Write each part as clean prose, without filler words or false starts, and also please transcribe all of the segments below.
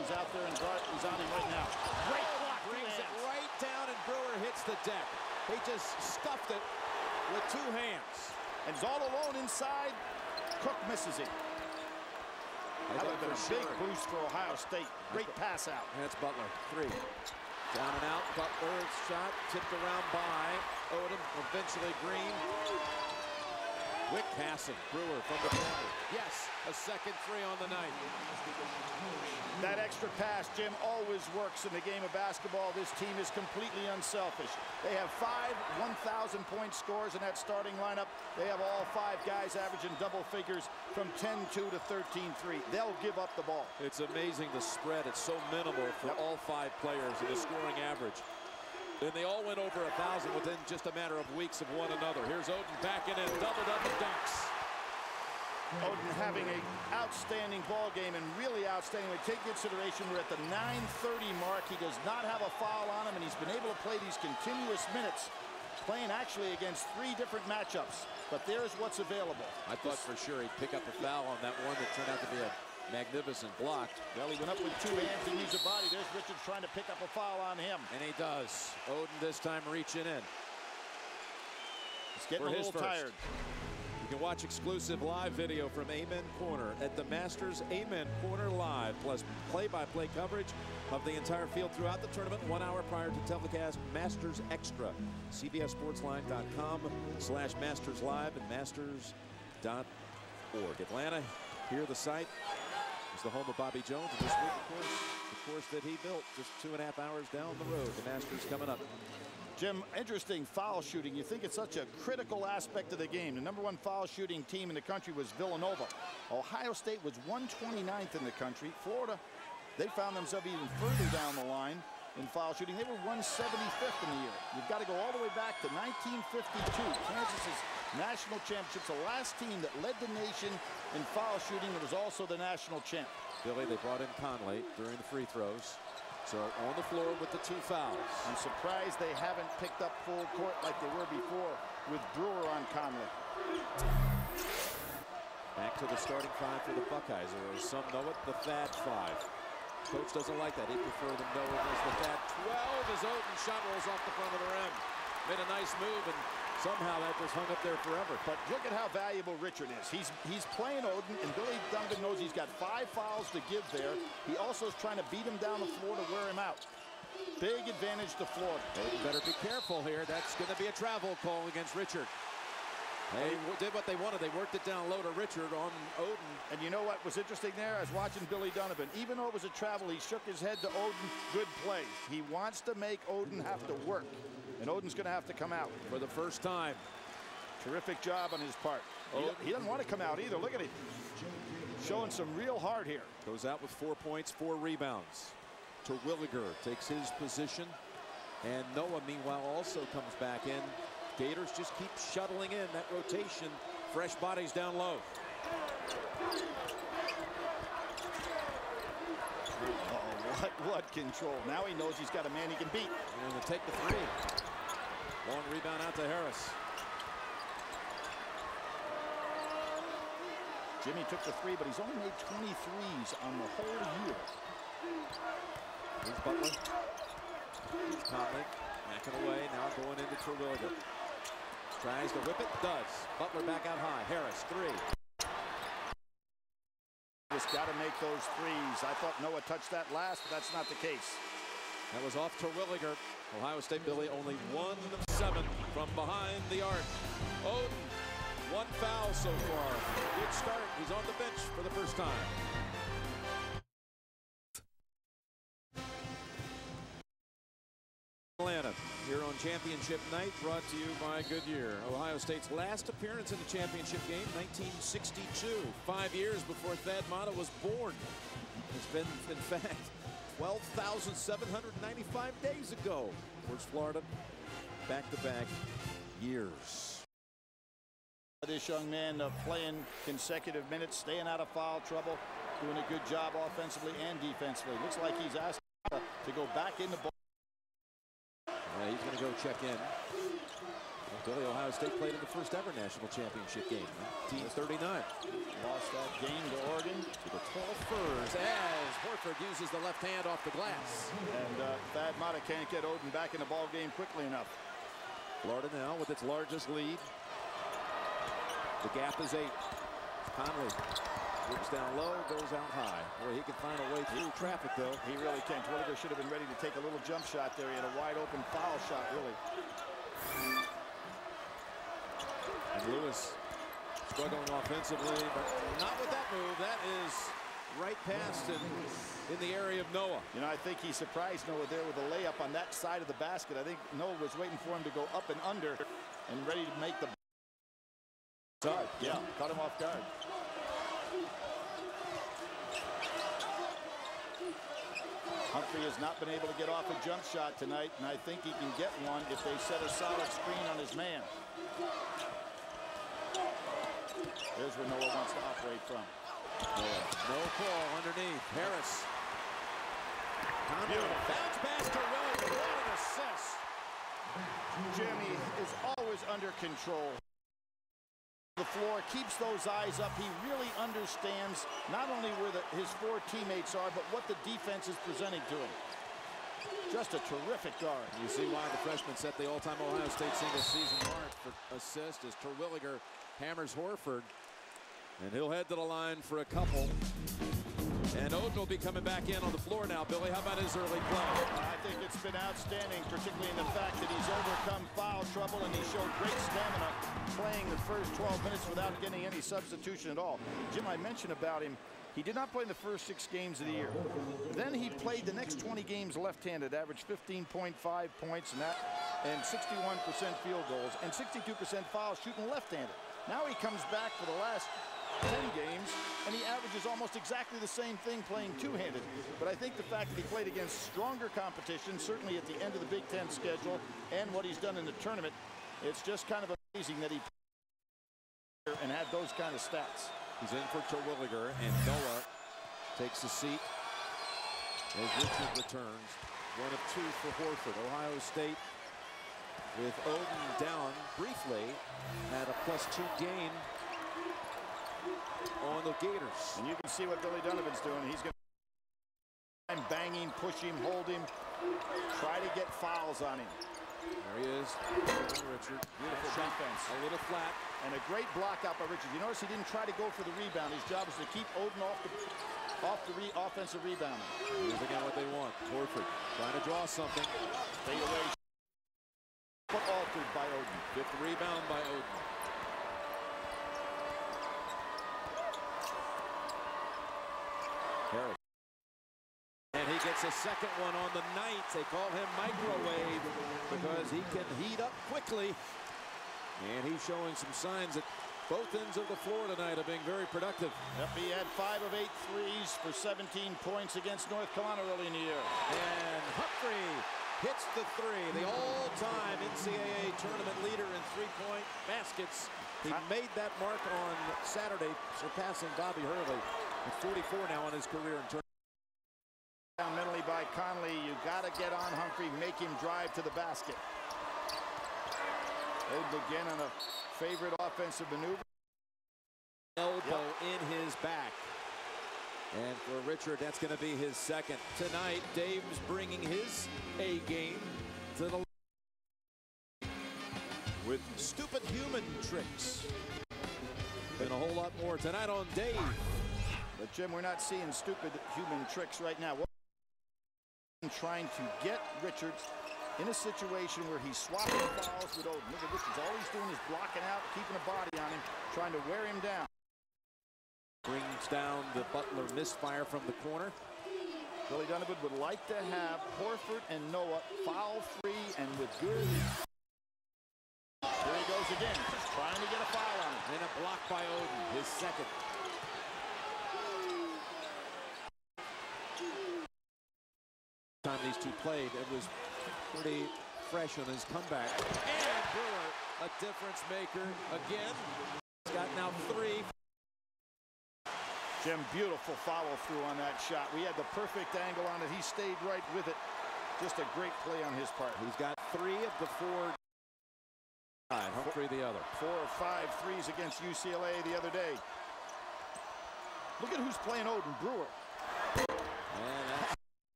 He's out there and he's on him right now. Great block. Brings it right down, and Brewer hits the deck. He just scuffed it with two hands. And he's all alone inside. Cook misses him. That would have been a big boost for Ohio State. Great pass out. And that's Butler. 3. Down and out. Butler's shot tipped around by Odom. Eventually Green. Quick passing. Brewer from the corner. Yes, a second 3 on the night. That extra pass, Jim, always works in the game of basketball. This team is completely unselfish. They have 5 1,000-point scores in that starting lineup. They have all 5 guys averaging double figures from 10-2 to 13-3. They'll give up the ball. It's amazing the spread. It's so minimal for all 5 players in the scoring average. And they all went over 1,000 within just a matter of weeks of one another. Here's Odom backing in, double-double dunks. Odom having an outstanding ball game, and really outstanding. We take consideration we're at the 9:30 mark. He does not have a foul on him, and he's been able to play these continuous minutes, playing actually against 3 different matchups. But there's what's available. I thought for sure he'd pick up a foul on that one that turned out to be a magnificent block. Well, he went up with 2 hands and used a body. There's Richards trying to pick up a foul on him. And he does. Odom this time reaching in. He's getting a little tired. You can watch exclusive live video from Amen Corner at the Masters Amen Corner Live, plus play-by-play coverage of the entire field throughout the tournament 1 hour prior to telecast. Masters Extra. CBSSportsline.com/Masters Live and Masters.org. Atlanta, here the site, is the home of Bobby Jones. And this week, of course, the course that he built just 2.5 hours down the road. The Masters coming up. Jim, interesting foul shooting. You think it's such a critical aspect of the game. The #1 foul shooting team in the country was Villanova. Ohio State was 129th in the country. Florida, they found themselves even further down the line in foul shooting. They were 175th in the year. You've got to go all the way back to 1952. Kansas's national championships, the last team that led the nation in foul shooting. It was also the national champ. Billy, they brought in Conley during the free throws. So on the floor with the 2 fouls. I'm surprised they haven't picked up full court like they were before with Brewer on Conley. Back to the starting 5 for the Buckeyes, or as some know it, the Thad 5. Coach doesn't like that. He'd prefer them know it as the Thad 12 as Odom shot rolls off the front of the rim. Made a nice move, and somehow that was hung up there forever. But look at how valuable Richard is. He's playing Odom, and Billy Duncan knows he's got 5 fouls to give there. He also is trying to beat him down the floor to wear him out. Big advantage to Florida. Odom better be careful here. That's going to be a travel call against Richard. They did what they wanted. They worked it down low to Richard on Odom. And you know what was interesting there? I was watching Billy Donovan. Even though it was a travel, he shook his head to Odom. Good play. He wants to make Odom have to work. And Odom's going to have to come out. For the first time. Terrific job on his part. He doesn't want to come out either. Look at him. Showing some real heart here. Goes out with 4 points, 4 rebounds. Terwilliger takes his position. And Noah, meanwhile, also comes back in. Gators just keep shuttling in that rotation. Fresh bodies down low. What control. Now he knows he's got a man he can beat. And to take the 3. Long rebound out to Harris. Jimmy took the 3, but he's only made 23s on the whole year. Here's Butler. Here's Conley. Backing away. Now going into Terwilliger. Tries to whip it. Does. Butler back out high. Harris, 3. Just got to make those 3s. I thought Noah touched that last, but that's not the case. That was off Terwilliger. Ohio State, Billy, only 1 of 7 from behind the arc. Odom, 1 foul so far. Good start. He's on the bench for the first time. Atlanta here on championship night, brought to you by Goodyear. Ohio State's last appearance in the championship game, 1962, 5 years before Thad Matta was born. It's been, in fact, 12,795 days ago. Towards Florida, back-to-back years. This young man playing consecutive minutes, staying out of foul trouble, doing a good job offensively and defensively. Looks like he's asked to go back in the ball. He's going to go check in. Billy, Ohio State played in the first ever national championship game, 1939. Lost that game to Oregon. To the tall Furs as Horford uses the left hand off the glass. And Thad Matta can't get Oden back in the ball game quickly enough. Florida now with its largest lead. The gap is 8. Conley looks down low, goes out high. Boy, he can find a way through traffic, though. He really can. Terwilliger should have been ready to take a little jump shot there. He had a wide open foul shot, really. And Lewis struggling offensively, but not with that move. That is right past him in the area of Noah. You know, I think he surprised Noah there with a layup on that side of the basket. I think Noah was waiting for him to go up and under and ready to make the guard. Yeah, caught him off guard. Humphrey has not been able to get off a jump shot tonight, and I think he can get one if they set a solid screen on his man. There's where Noah wants to operate from. No call underneath. Harris. Bounce pass to Terwilliger. What an assist. Jimmy is always under control. The floor, keeps those eyes up. He really understands not only where his 4 teammates are, but what the defense is presenting to him. Just a terrific guard. You see why the freshman set the all-time Ohio State single season mark for assist as Terwilliger hammers Horford. And he'll head to the line for a couple. And Oden will be coming back in on the floor now. Billy, how about his early play? I think it's been outstanding, particularly in the fact that he's overcome foul trouble and he showed great stamina playing the first 12 minutes without getting any substitution at all. Jim, I mentioned about him, he did not play in the first 6 games of the year. Then he played the next 20 games left-handed, averaged 15.5 points and 61% field goals and 62% foul shooting left-handed. Now he comes back for the last 10 games, and he averages almost exactly the same thing playing two-handed. But I think the fact that he played against stronger competition, certainly at the end of the Big Ten schedule, and what he's done in the tournament, it's just kind of amazing that he and had those kind of stats. He's in for Terwilliger, and Noah takes a seat as Richard returns. 1 of 2 for Horford. Ohio State, with Oden down briefly, had a +2 gain on the Gators. And you can see what Billy Donovan's doing. He's going to bang him, push him, hold him, try to get fouls on him. There he is. Richard. Beautiful defense. A little flat. And a great block out by Richard. You notice he didn't try to go for the rebound. His job is to keep Oden off the offensive rebound. Here's again what they want. Horford trying to draw something. Fade away. But altered by Oden. 5th rebound by Oden. Harris. And he gets a second one on the night. They call him Microwave because he can heat up quickly. And he's showing some signs that both ends of the floor tonight are being very productive. Yep, he had 5 of 8 threes for 17 points against North Carolina early in the year. And Humphrey hits the 3, the all-time NCAA tournament leader in 3-point baskets. He made that mark on Saturday, surpassing Bobby Hurley. With 44 now on his career in tournament. Down mentally by Conley. You got to get on Humphrey, make him drive to the basket. Oden again on a favorite offensive maneuver. Elbow in his back. And for Richard, that's going to be his second. Tonight, Dave's bringing his A game to the with stupid human tricks. And a whole lot more tonight on Dave. But Jim, we're not seeing stupid human tricks right now. We're trying to get Richards in a situation where he's swapping fouls with Oden. Look at Richards. All he's doing is blocking out, keeping a body on him, trying to wear him down. Brings down the Butler misfire from the corner. Billy Donovan would like to have Horford and Noah foul-free and with good. Here he goes again, just trying to get a foul on him. And a block by Oden, his second. Time these two played, it was pretty fresh on his comeback. And Brewer, a difference maker again. He's got now 3. Jim, beautiful follow through on that shot. We had the perfect angle on it. He stayed right with it. Just a great play on his part. He's got 3 of the 4. Humphrey the other. 4 of 5 threes against UCLA the other day. Look at who's playing Odin, Brewer. And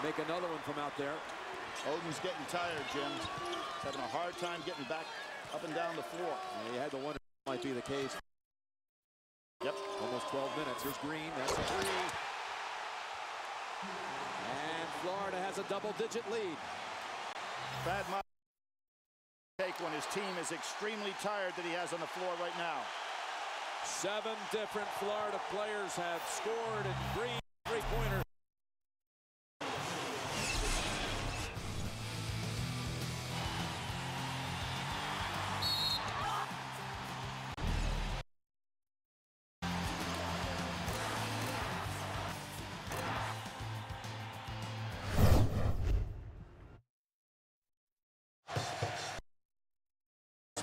make another one from out there. Odin's getting tired, Jim. He's having a hard time getting back up and down the floor. Yeah, you had to wonder if that might be the case. Yep. Almost 12 minutes. Here's Green. That's a 3. And Florida has a double-digit lead. Bad take when his team is extremely tired that he has on the floor right now. 7 different Florida players have scored, and Green three-pointer.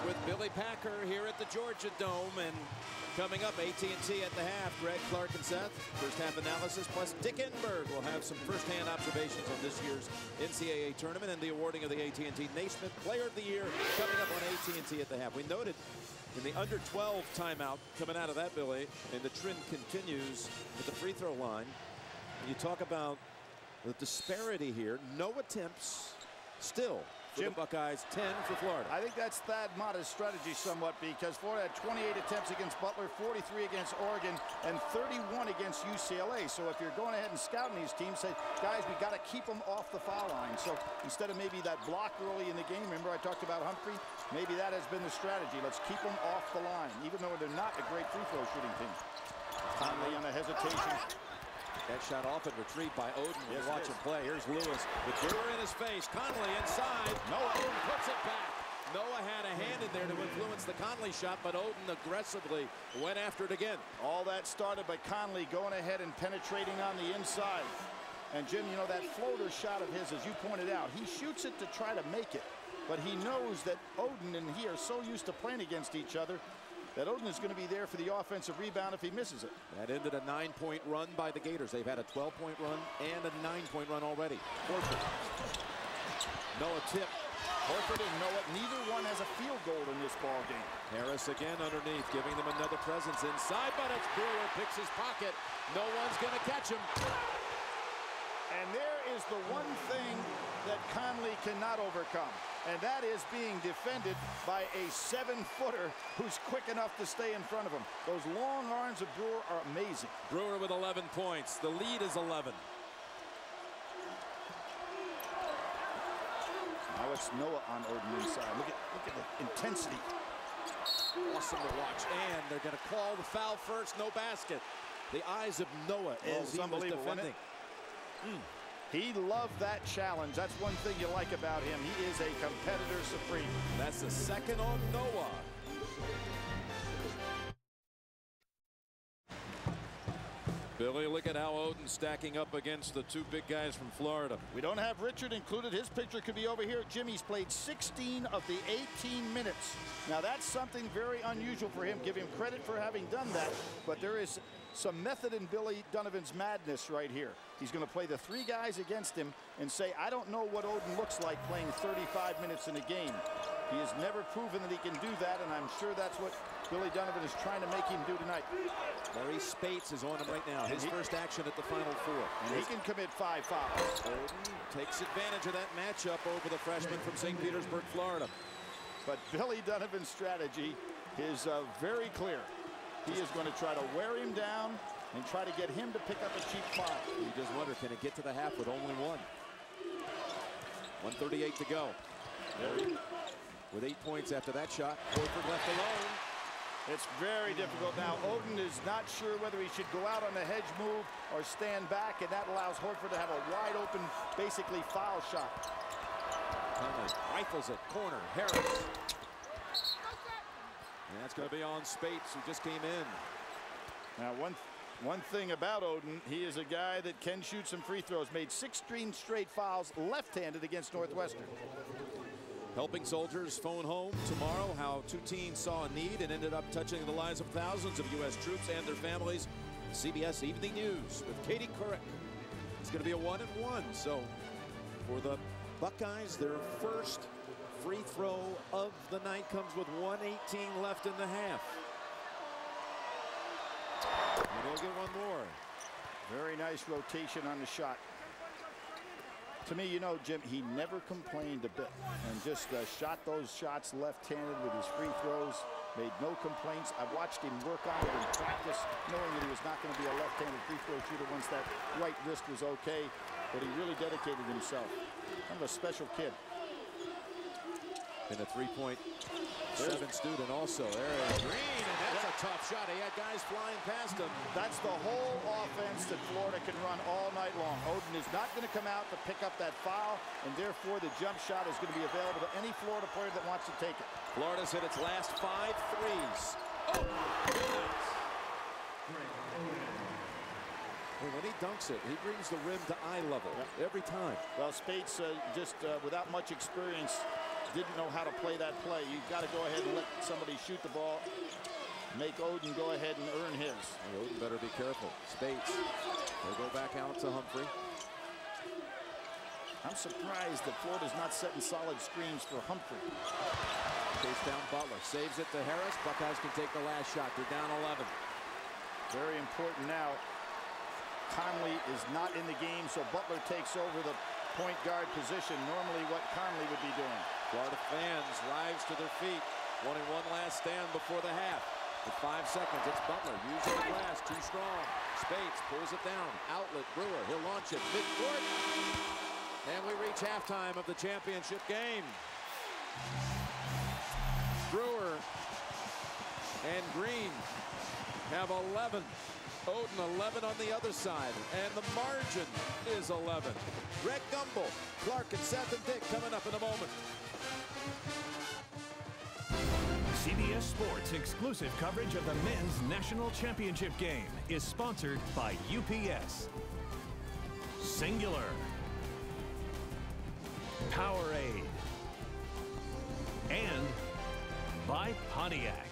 With Billy Packer here at the Georgia Dome, and coming up, AT&T at the half. Greg, Clark, and Seth. First half analysis, plus Dick Enberg will have some first-hand observations on this year's NCAA tournament and the awarding of the AT&T Naismith Player of the Year coming up on AT&T at the half. We noted in the under-12 timeout coming out of that, Billy, and the trend continues at the free throw line. And you talk about the disparity here. No attempts still. For the Buckeyes, 10 for Florida. I think that's Thad Matta's strategy somewhat, because Florida had 28 attempts against Butler, 43 against Oregon, and 31 against UCLA. So if you're going ahead and scouting these teams, say, guys, we got to keep them off the foul line. So instead of maybe that block early in the game, remember I talked about Humphrey? Maybe that has been the strategy. Let's keep them off the line, even though they're not a great free throw shooting team. Conley on a hesitation. That shot off and retrieved by Odin. Yes, watch him play. Here's Lewis with Brewer in his face. Conley inside. Noah Odin puts it back. Noah had a hand in there to influence the Conley shot, but Odin aggressively went after it again. All that started by Conley going ahead and penetrating on the inside. And Jim, you know, that floater shot of his, as you pointed out, he shoots it to try to make it. But he knows that Odin and he are so used to playing against each other that Odin is going to be there for the offensive rebound if he misses it. That ended a 9-point run by the Gators. They've had a 12-point run and a 9-point run already. Horford. Noah tip. Horford and Noah, neither one has a field goal in this ball game. Harris again underneath, giving them another presence inside, but it's Brewer picks his pocket. No one's going to catch him. And there is the one thing that Conley cannot overcome, and that is being defended by a 7-footer who's quick enough to stay in front of him. Those long arms of Brewer are amazing. Brewer with 11 points. The lead is 11. Now it's Noah on Odin inside. Look at the intensity. Awesome to watch. And they're going to call the foul first. No basket. The eyes of Noah as he was defending. He loved that challenge. That's one thing you like about him. He is a competitor supreme. That's the second on Noah. Billy, look at how Odin's stacking up against the 2 big guys from Florida. We don't have Richard included. His picture could be over here. Jimmy's played 16 of the 18 minutes. Now that's something very unusual for him. Give him credit for having done that. But there is some method in Billy Donovan's madness right here. He's going to play the 3 guys against him and say, I don't know what Odin looks like playing 35 minutes in a game. He has never proven that he can do that, and I'm sure that's what Billy Donovan is trying to make him do tonight. Maurice Spates is on him right now. His first action at the Final Four. And he can commit 5 fouls. Odin takes advantage of that matchup over the freshman from St. Petersburg, Florida. But Billy Donovan's strategy is very clear. He is going to try to wear him down and try to get him to pick up a cheap foul. You just wonder, can it get to the half with only 1? 1:38 to go. With 8 points after that shot. Horford left alone. It's very difficult now. Odin is not sure whether he should go out on the hedge move or stand back, and that allows Horford to have a wide open, basically foul shot. Conley rifles it, corner, Harris. And that's going to be on Spates, who just came in. Now, one thing about Odin, he is a guy that can shoot some free throws. Made 16 straight fouls left-handed against Northwestern. Helping soldiers phone home tomorrow how 2 teams saw a need and ended up touching the lives of thousands of U.S. troops and their families. CBS Evening News with Katie Couric. It's going to be a 1-and-1, so For the Buckeyes, their first free throw of the night comes with 1:18 left in the half. And they'll get one more. Very nice rotation on the shot. To me, you know, Jim, he never complained a bit and just shot those shots left-handed with his free throws. Made no complaints. I've watched him work on it in practice, knowing that he was not going to be a left-handed free throw shooter once that right wrist was okay. But he really dedicated himself. Kind of a special kid. And a 3-point student also. Aaron Green, and that's a tough shot. He had guys flying past him. That's the whole offense that Florida can run all night long. Oden is not going to come out to pick up that foul, and therefore the jump shot is going to be available to any Florida player that wants to take it. Florida's hit its last 5 threes. Oh, and when he dunks it, he brings the rim to eye level every time. Well, Speights just without much experience didn't know how to play that play. You've got to go ahead and let somebody shoot the ball. Make Oden go ahead and earn his. Oden better be careful. Speights. They'll go back out to Humphrey. I'm surprised that Florida's not setting solid screens for Humphrey. Chase down Butler. Saves it to Harris. Buckeyes can take the last shot. They're down 11. Very important now. Conley is not in the game, so Butler takes over the point guard position. Normally what Conley would be doing. Florida fans rise to their feet, wanting one last stand before the half. With 5 seconds, it's Butler. Using the glass, too strong. Speights pulls it down. Outlet, Brewer. He'll launch it. Midcourt. And we reach halftime of the championship game. Brewer and Green have 11. Oden 11 on the other side, and the margin is 11. Greg Gumbel, Clark, and Seth and Dick coming up in a moment. CBS Sports exclusive coverage of the men's national championship game is sponsored by UPS, Singular, Powerade, and by Pontiac.